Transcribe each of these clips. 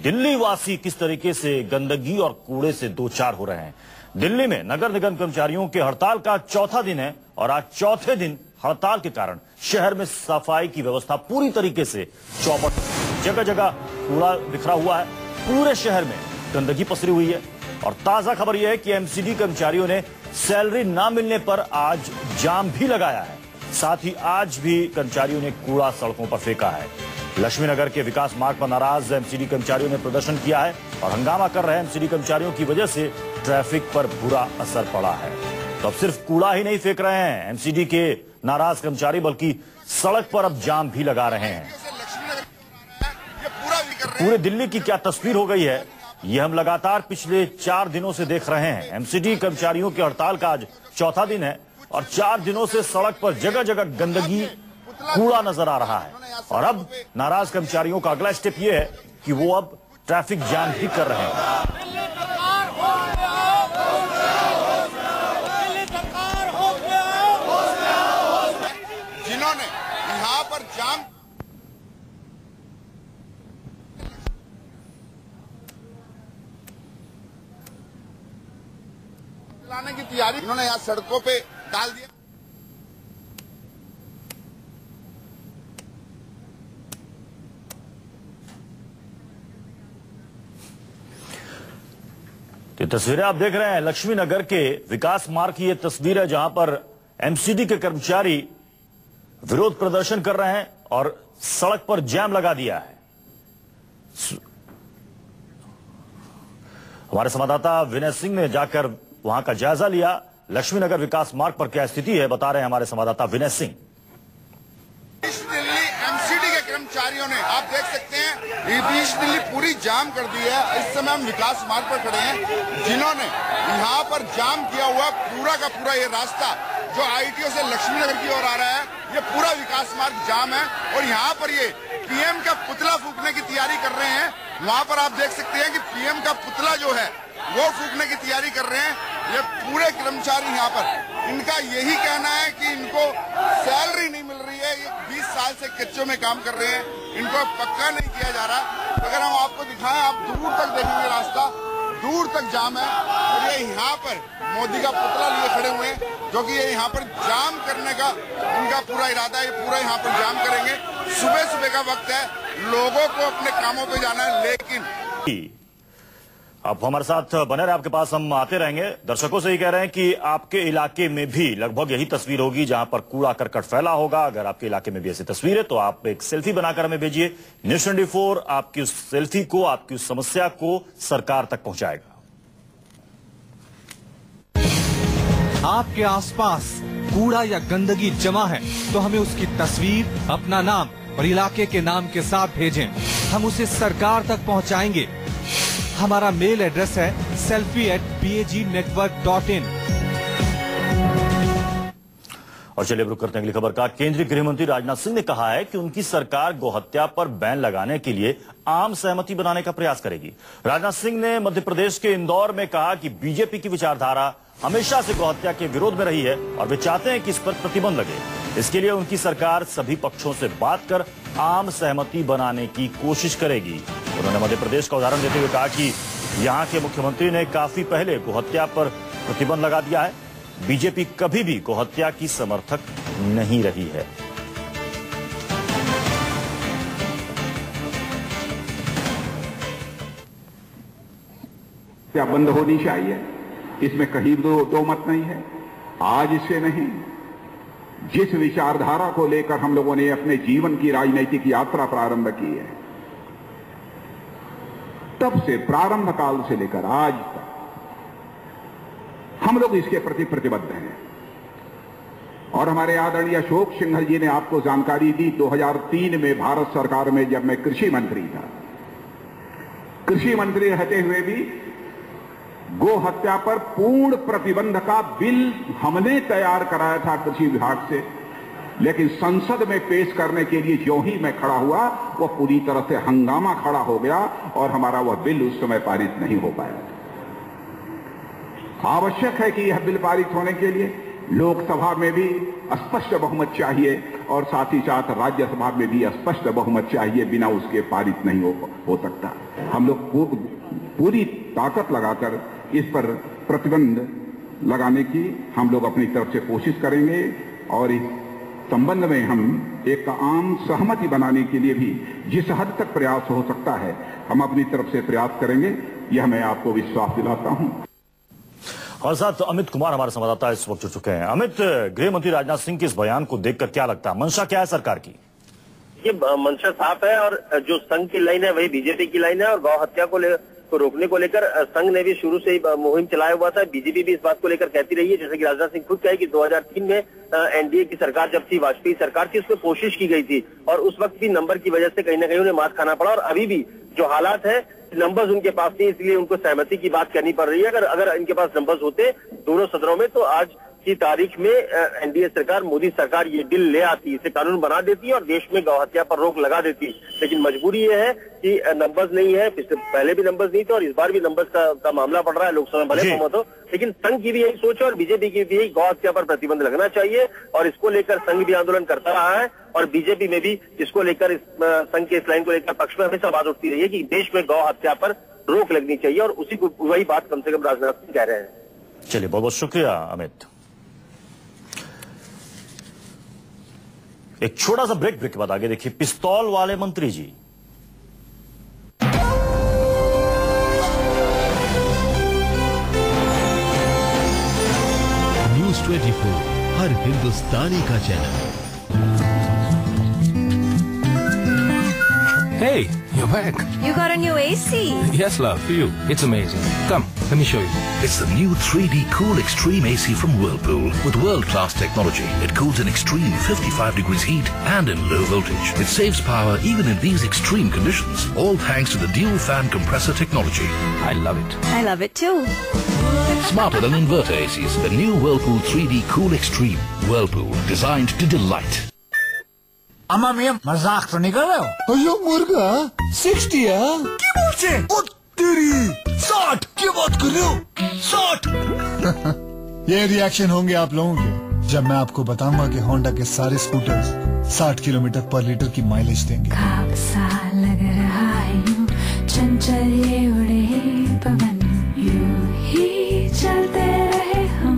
दिल्ली वासी किस तरीके से गंदगी और कूड़े से दो चार हो रहे हैं। दिल्ली में नगर निगम कर्मचारियों के हड़ताल का चौथा दिन है और आज चौथे दिन हड़ताल के कारण शहर में सफाई की व्यवस्था पूरी तरीके से चौपट। जगह जगह कूड़ा बिखरा हुआ है, पूरे शहर में गंदगी पसरी हुई है। और ताजा खबर यह है कि एमसीडी कर्मचारियों ने सैलरी ना मिलने पर आज जाम भी लगाया है। साथ ही आज भी कर्मचारियों ने कूड़ा सड़कों पर फेंका है। लक्ष्मी नगर के विकास मार्ग पर नाराज एमसीडी कर्मचारियों ने प्रदर्शन किया है और हंगामा कर रहे एमसीडी कर्मचारियों की वजह से ट्रैफिक पर बुरा असर पड़ा है। तो अब सिर्फ कूड़ा ही नहीं फेंक रहे हैं एमसीडी के नाराज कर्मचारी, बल्कि सड़क पर अब जाम भी लगा रहे हैं। पूरे दिल्ली की क्या तस्वीर हो गई है, ये हम लगातार पिछले 4 दिनों से देख रहे हैं। एमसीडी कर्मचारियों की हड़ताल का आज चौथा दिन है और 4 दिनों से सड़क पर जगह जगह गंदगी, कूड़ा नजर आ रहा है। और अब नाराज कर्मचारियों का अगला स्टेप ये है कि वो अब ट्रैफिक जाम भी कर रहे हैं। जिन्होंने यहाँ पर जाम लाने की तैयारी, इन्होंने यहाँ सड़कों पे डाल दिया। ये तस्वीरें आप देख रहे हैं लक्ष्मी नगर के विकास मार्ग की ये तस्वीर है, जहां पर एमसीडी के कर्मचारी विरोध प्रदर्शन कर रहे हैं और सड़क पर जैम लगा दिया है। हमारे संवाददाता विनय सिंह ने जाकर वहां का जायजा लिया। लक्ष्मी नगर विकास मार्ग पर क्या स्थिति है, बता रहे हैं हमारे संवाददाता विनय सिंह। दिल्ली एमसीडी के कर्मचारियों ने, आप देख सकते हैं, ईस्ट दिल्ली पूरी जाम कर दी है। इस समय हम विकास मार्ग पर खड़े हैं, जिन्होंने यहाँ पर जाम किया हुआ पूरा का पूरा ये रास्ता जो आईटीओ से लक्ष्मी नगर की ओर आ रहा है, ये पूरा विकास मार्ग जाम है। और यहाँ पर ये पीएम का पुतला फूकने की तैयारी कर रहे हैं। वहाँ पर आप देख सकते हैं कि पीएम का पुतला जो है वो फूकने की तैयारी कर रहे हैं। ये पूरे कर्मचारी यहाँ पर, इनका यही कहना है कि इनको सैलरी नहीं मिल रही है। ये 20 साल से कच्चों में काम कर रहे हैं, इनको पक्का नहीं किया जा रहा। अगर हम आपको दिखाएं, आप दूर तक देखेंगे रास्ता, दूर तक जाम है। और ये यहाँ पर मोदी का पुतला लिए खड़े हुए हैं, जो कि ये यहाँ पर जाम करने का इनका पूरा इरादा है। ये पूरा यहाँ पर जाम करेंगे। सुबह सुबह का वक्त है, लोगों को अपने कामों पे जाना है। लेकिन आप हमारे साथ बने रहे, आपके पास हम आते रहेंगे। दर्शकों से ही कह रहे हैं कि आपके इलाके में भी लगभग यही तस्वीर होगी, जहां पर कूड़ा करकट फैला होगा। अगर आपके इलाके में भी ऐसी तस्वीर है तो आप एक सेल्फी बनाकर हमें भेजिए। न्यूज़ 24 आपकी उस सेल्फी को, आपकी उस समस्या को सरकार तक पहुंचाएगा। आपके आसपास कूड़ा या गंदगी जमा है तो हमें उसकी तस्वीर, अपना नाम और इलाके के नाम के साथ भेजें। हम उसे सरकार तक पहुंचाएंगे। हमारा मेल एड्रेस है selfie@pagnetwork.in। और चलिए रुक करते हैं अगली खबर का। केंद्रीय गृह मंत्री राजनाथ सिंह ने कहा है कि उनकी सरकार गोहत्या पर बैन लगाने के लिए आम सहमति बनाने का प्रयास करेगी। राजनाथ सिंह ने मध्य प्रदेश के इंदौर में कहा कि बीजेपी की विचारधारा हमेशा से गोहत्या के विरोध में रही है और वे चाहते हैं कि इस पर प्रतिबंध लगे। इसके लिए उनकी सरकार सभी पक्षों से बात कर आम सहमति बनाने की कोशिश करेगी। उन्होंने मध्य प्रदेश का उदाहरण देते हुए कहा कि यहां के मुख्यमंत्री ने काफी पहले गोहत्या पर प्रतिबंध लगा दिया है। बीजेपी कभी भी गोहत्या की समर्थक नहीं रही है। क्या बंद होनी चाहिए, इसमें कहीं दो मत नहीं है। आज इससे नहीं, जिस विचारधारा को लेकर हम लोगों ने अपने जीवन की राजनीतिक यात्रा प्रारंभ की है, तब से प्रारंभ काल से लेकर आज तक हम लोग इसके प्रति प्रतिबद्ध हैं। और हमारे आदरणीय अशोक सिंघल जी ने आपको जानकारी दी, 2003 में भारत सरकार में जब मैं कृषि मंत्री था, कृषि मंत्री रहते हुए भी गो हत्या पर पूर्ण प्रतिबंध का बिल हमने तैयार कराया था कृषि विभाग से। लेकिन संसद में पेश करने के लिए जो ही मैं खड़ा हुआ, वह पूरी तरह से हंगामा खड़ा हो गया और हमारा वह बिल उस समय पारित नहीं हो पाया। आवश्यक है कि यह बिल पारित होने के लिए लोकसभा में भी स्पष्ट बहुमत चाहिए और साथ ही साथ राज्यसभा में भी स्पष्ट बहुमत चाहिए, बिना उसके पारित नहीं हो सकता। हम लोग पूरी ताकत लगाकर इस पर प्रतिबंध लगाने की हम लोग अपनी तरफ से कोशिश करेंगे और इस संबंध में हम एक आम सहमति बनाने के लिए भी जिस हद तक प्रयास हो सकता है हम अपनी तरफ से प्रयास करेंगे, यह मैं आपको विश्वास दिलाता हूं। और साथ अमित कुमार हमारे संवाददाता इस वक्त जुड़ चुके हैं। अमित, गृह मंत्री राजनाथ सिंह के इस बयान को देखकर क्या लगता है, मंशा क्या है सरकार की? ये मंशा साफ है और जो संघ की लाइन है वही बीजेपी की लाइन है और गौ हत्या को रोकने को लेकर संघ ने भी शुरू से ही मुहिम चलाया हुआ था। बीजेपी भी इस बात को लेकर कहती रही है, जैसे कि राजनाथ सिंह खुद कहे कि 2003 में एनडीए की सरकार जब थी, वाजपेयी सरकार थी, उसमें कोशिश की गई थी और उस वक्त भी नंबर की वजह से कहीं ना कहीं उन्हें मात खाना पड़ा और अभी भी जो हालात है, नंबर्स उनके पास नहीं, इसलिए उनको सहमति की बात करनी पड़ रही है। अगर इनके पास नंबर्स होते दोनों सदनों में तो आज की तारीख में एनडीए सरकार, मोदी सरकार ये बिल ले आती, इसे कानून बना देती है और देश में गौ हत्या पर रोक लगा देती। लेकिन मजबूरी ये है कि नंबर्स नहीं है, पहले भी नंबर्स नहीं थे और इस बार भी नंबर्स का मामला पड़ रहा है। लोकसभा भले बहुमत हो, लेकिन संघ की भी यही सोच है और बीजेपी की भी यही, गौ हत्या पर प्रतिबंध लगना चाहिए और इसको लेकर संघ भी आंदोलन करता रहा है और बीजेपी में भी इसको लेकर, संघ के इस लाइन को लेकर पक्ष में हमेशा बात उठती रही है कि देश में गौ हत्या पर रोक लगनी चाहिए और उसी को वही बात कम से कम राजनाथ सिंह कह रहे हैं। चलिए, बहुत बहुत शुक्रिया अमित। एक छोटा सा ब्रेक के बाद आगे देखिए पिस्तौल वाले मंत्री जी। न्यूज़ 24 हर हिंदुस्तानी का channel. Hey, you're back. You got a new AC? Yes, love, for you. It's amazing. Come, let me show you. It's the new 3D Cool Extreme AC from Whirlpool with world-class technology. It cools in extreme 55 degrees heat and in low voltage. It saves power even in these extreme conditions, all thanks to the dual fan compressor technology. I love it. I love it too. Smarter than inverter ACs, the new Whirlpool 3D Cool Extreme. Whirlpool, designed to delight. अम्मा मियां मजाक तो नहीं कर रहे हो? अयो मुर्गा 60 क्या बोलते हैं? ओ तेरी 60 क्या बात कर रहे हो? 60 ये रिएक्शन होंगे आप लोगों के जब मैं आपको बताऊंगा कि होंडा के सारे स्कूटर्स 60 किलोमीटर पर लीटर की माइलेज देंगे। खाब सा लग रहा है यूं, चंचल ये उड़े पवन, यूं ही चलते रहे हम।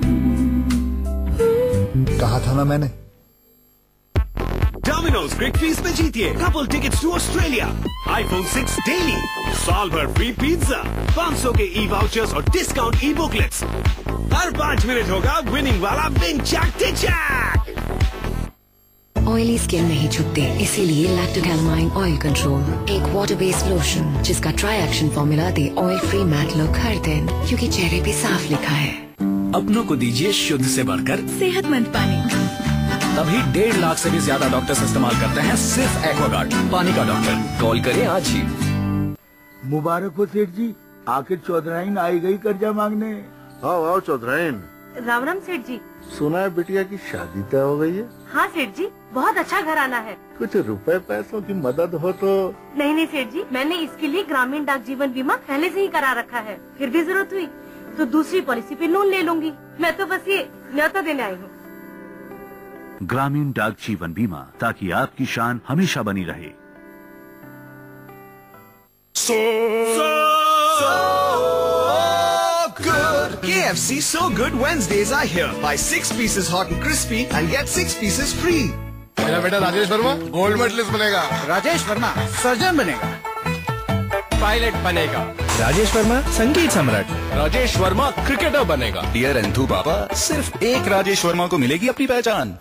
कहा था ना मैंने। Domino's Great Feast में जीतिए couple tickets to Australia, iPhone 6 daily, साल भर फ्री पिज्जा, 500 के ई वाउचर्स और डिस्काउंट ई बुकलेट्स। हर 5 मिनट होगा विनिंग वाला विन चैक टिचैक। ऑयली स्किन नहीं छुपते, इसीलिए लैक्टोकैलामाइन ऑयल कंट्रोल, एक वाटर बेस्ड लोशन जिसका ट्राई एक्शन फॉर्मूला दे ऑयल फ्री मैट लुक हर दिन, क्योंकि चेहरे पे साफ लिखा है। अपनों को दीजिए शुद्ध से बढ़कर सेहतमंद पानी। तभी 1.5 लाख से भी ज्यादा डॉक्टर्स इस्तेमाल करते हैं सिर्फ एक्वागार्ड, पानी का डॉक्टर। कॉल करें आज ही। मुबारक हो सेठ जी, आखिर चौधराइन आई गई कर्जा मांगने। आओ चौधराइन। राम राम सेठ जी। सुना है बिटिया की शादी तय हो गई है? हाँ सेठ जी, बहुत अच्छा घराना है। कुछ रुपए पैसों की मदद हो तो। नहीं सेठ जी, मैंने इसके लिए ग्रामीण डाक जीवन बीमा पहले से ही करा रखा है, फिर भी जरूरत हुई तो दूसरी पॉलिसी पे लोन ले लूंगी। मैं तो बस ये न्योता देने आई हूँ। ग्रामीण डाक जीवन बीमा, ताकि आपकी शान हमेशा बनी रहे। So good! KFC So Good Wednesdays are here. Buy 6 pieces hot and crispy and get 6 pieces free. मेरा बेटा राजेश वर्मा गोल्ड मेडलिस्ट बनेगा। राजेश वर्मा सर्जन बनेगा। पायलट बनेगा। राजेश वर्मा संगीत सम्राट। राजेश वर्मा क्रिकेटर बनेगा। डियर एंथू पापा, सिर्फ एक राजेश वर्मा को मिलेगी अपनी पहचान।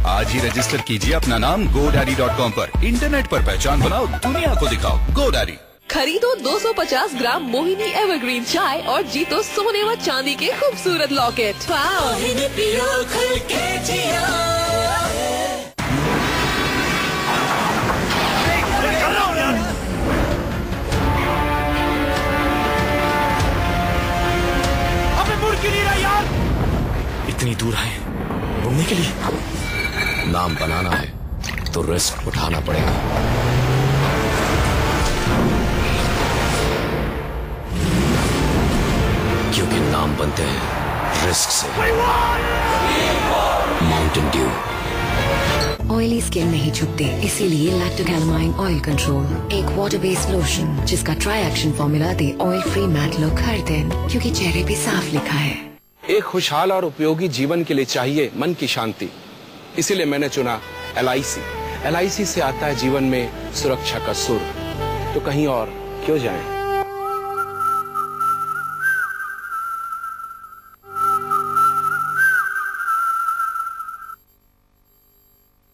आज ही रजिस्टर कीजिए अपना नाम GoDaddy.com पर। इंटरनेट पर पहचान बनाओ, दुनिया को दिखाओ। GoDaddy। खरीदो 250 ग्राम मोहिनी एवरग्रीन चाय और जीतो सोने व चांदी के खूबसूरत लॉकेट। इतनी दूर है घूमने के लिए। नाम बनाना है तो रिस्क उठाना पड़ेगा। क्योंकि नाम बनते हैं रिस्क से माउंटेन ड्यू। ऑयली स्किन नहीं छुपते, इसीलिए लैक्टोकैलामाइन ऑयल कंट्रोल, एक वाटर बेस्ड लोशन जिसका ट्राई एक्शन फॉर्मूला दे ऑयल फ्री मैट लुक हर दिन, क्योंकि चेहरे पे साफ लिखा है। एक खुशहाल और उपयोगी जीवन के लिए चाहिए मन की शांति, इसीलिए मैंने चुना LIC। LIC से आता है जीवन में सुरक्षा का सुर, तो कहीं और क्यों जाएं?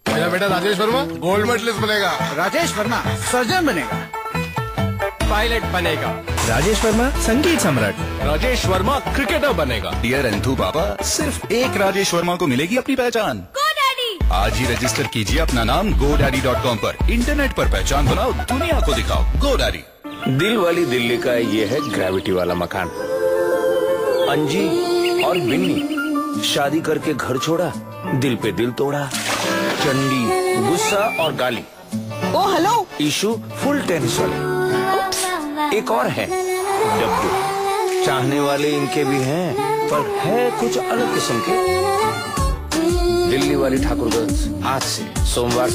मेरा बेटा राजेश वर्मा गोल्ड मेडलिस्ट बनेगा। राजेश वर्मा सर्जन बनेगा। पायलट बनेगा। राजेश वर्मा संगीत सम्राट। राजेश वर्मा क्रिकेटर बनेगा। डियर अंधू बाबा, सिर्फ एक राजेश वर्मा को मिलेगी अपनी पहचान। GoDaddy। आज ही रजिस्टर कीजिए अपना नाम GoDaddy.com पर। इंटरनेट पर पहचान बनाओ, दुनिया को दिखाओ। GoDaddy। दिल वाली दिल्ली का ये है ग्रेविटी वाला मकान। अंजी और बिन्नी शादी करके घर छोड़ा, दिल पे दिल तोड़ा। चंडी गुस्सा और गाली। ओ हेलो। Issue full tension. एक और है डब्बू। चाहने वाले इनके भी हैं, पर है कुछ अलग किस्म के। दिल्ली वाली ठाकुर गर्ल्स आज से सोमवार से